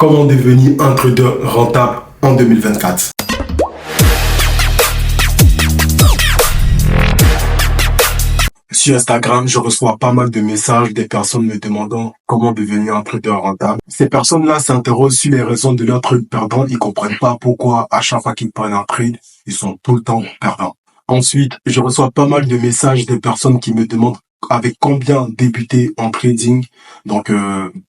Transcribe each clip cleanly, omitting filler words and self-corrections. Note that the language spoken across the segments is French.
Comment devenir un trader rentable en 2024? Sur Instagram, je reçois pas mal de messages des personnes me demandant comment devenir un trader rentable. Ces personnes-là s'interrogent sur les raisons de leur trade perdant. Ils comprennent pas pourquoi à chaque fois qu'ils prennent un trade, ils sont tout le temps perdants. Ensuite, je reçois pas mal de messages des personnes qui me demandent avec combien débuter en trading. Donc,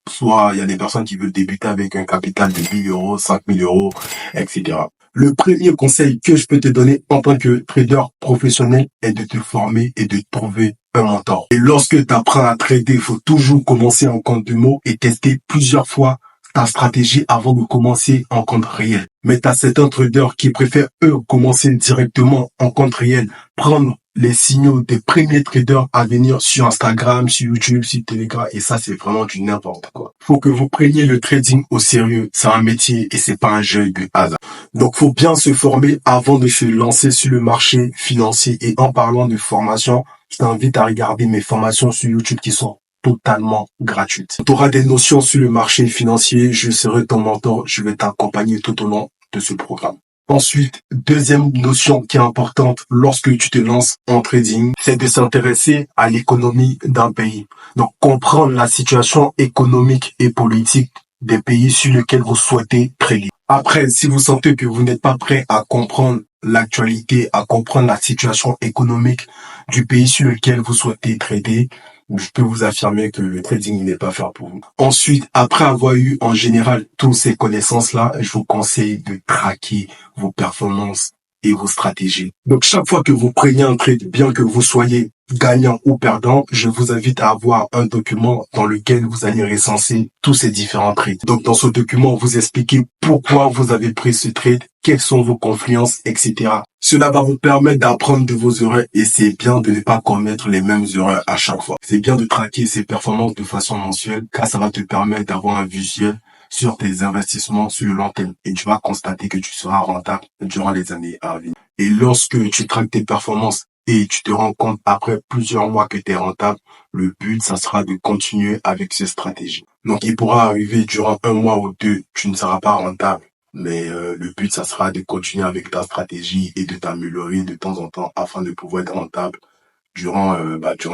soit il y a des personnes qui veulent débuter avec un capital de 1000 euros, 5000 euros, etc. Le premier conseil que je peux te donner en tant que trader professionnel est de te former et de trouver un mentor. Et lorsque tu apprends à trader, il faut toujours commencer en compte de mots et tester plusieurs fois ta stratégie avant de commencer en compte réel. Mais tu as certains traders qui préfèrent, eux, commencer directement en compte réel, prendre les signaux des premiers traders à venir sur Instagram, sur YouTube, sur Telegram, et ça, c'est vraiment du n'importe quoi. Faut que vous preniez le trading au sérieux. C'est un métier et c'est pas un jeu de hasard. Donc, faut bien se former avant de se lancer sur le marché financier. Et en parlant de formation, je t'invite à regarder mes formations sur YouTube qui sont totalement gratuites. Tu auras des notions sur le marché financier. Je serai ton mentor. Je vais t'accompagner tout au long de ce programme. Ensuite, deuxième notion qui est importante lorsque tu te lances en trading, c'est de s'intéresser à l'économie d'un pays. Donc, comprendre la situation économique et politique des pays sur lesquels vous souhaitez trader. Après, si vous sentez que vous n'êtes pas prêt à comprendre l'actualité, à comprendre la situation économique du pays sur lequel vous souhaitez trader, je peux vous affirmer que le trading n'est pas fait pour vous. Ensuite, après avoir eu en général toutes ces connaissances-là, je vous conseille de traquer vos performances et vos stratégies. Donc, chaque fois que vous prenez un trade, bien que vous soyez gagnant ou perdant, je vous invite à avoir un document dans lequel vous allez recenser tous ces différents trades. Donc, dans ce document, vous expliquez pourquoi vous avez pris ce trade, quelles sont vos confiances, etc. Cela va vous permettre d'apprendre de vos erreurs et c'est bien de ne pas commettre les mêmes erreurs à chaque fois. C'est bien de traquer ces performances de façon mensuelle car ça va te permettre d'avoir un visuel sur tes investissements sur le long terme et tu vas constater que tu seras rentable durant les années à venir. Et lorsque tu traques tes performances et tu te rends compte après plusieurs mois que tu es rentable, le but, ça sera de continuer avec ces stratégies. Donc, il pourra arriver durant un mois ou deux, tu ne seras pas rentable. Mais le but, ça sera de continuer avec ta stratégie et de t'améliorer de temps en temps afin de pouvoir être rentable durant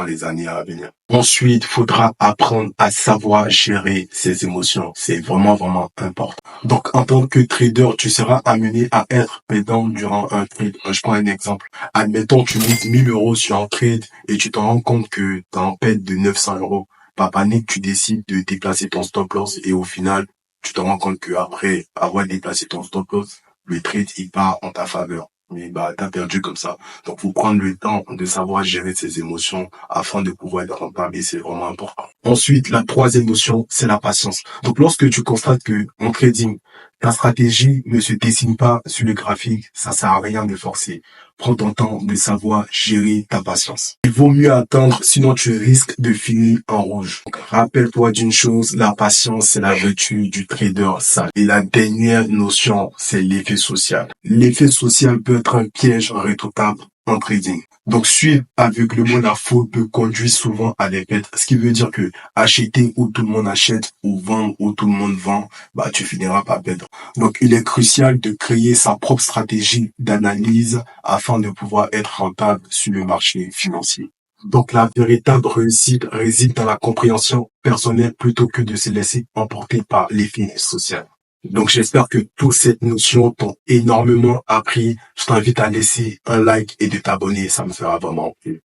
les années à venir. Ensuite, il faudra apprendre à savoir gérer ses émotions. C'est vraiment, vraiment important. Donc, en tant que trader, tu seras amené à être pédant durant un trade. Je prends un exemple. Admettons, tu mises 1000 euros sur un trade et tu te rends compte que tu as un perte de 900 euros. Par panique, tu décides de déplacer ton stop loss et au final, tu te rends compte que après avoir déplacé ton stop loss, le trade, il part en ta faveur. Mais t'as perdu comme ça. Donc, faut prendre le temps de savoir gérer ses émotions afin de pouvoir être rentable et c'est vraiment important. Ensuite, la troisième notion, c'est la patience. Donc, lorsque tu constates que en trading, ta stratégie ne se dessine pas sur le graphique, ça sert à rien de forcer. Prends ton temps de savoir gérer ta patience. Il vaut mieux attendre, sinon tu risques de finir en rouge. Donc, rappelle-toi d'une chose, la patience, c'est la vertu du trader sale. Et la dernière notion, c'est l'effet social. L'effet social peut être un piège redoutable en trading. Donc, suivre aveuglément la foule peut conduire souvent à des pertes. Ce qui veut dire que acheter où tout le monde achète ou vendre où tout le monde vend, tu finiras par perdre. Donc, il est crucial de créer sa propre stratégie d'analyse afin de pouvoir être rentable sur le marché financier. Donc, la véritable réussite réside dans la compréhension personnelle plutôt que de se laisser emporter par l'effet social. Donc, j'espère que toutes ces notions t'ont énormément appris. Je t'invite à laisser un like et de t'abonner. Ça me fera vraiment plaisir.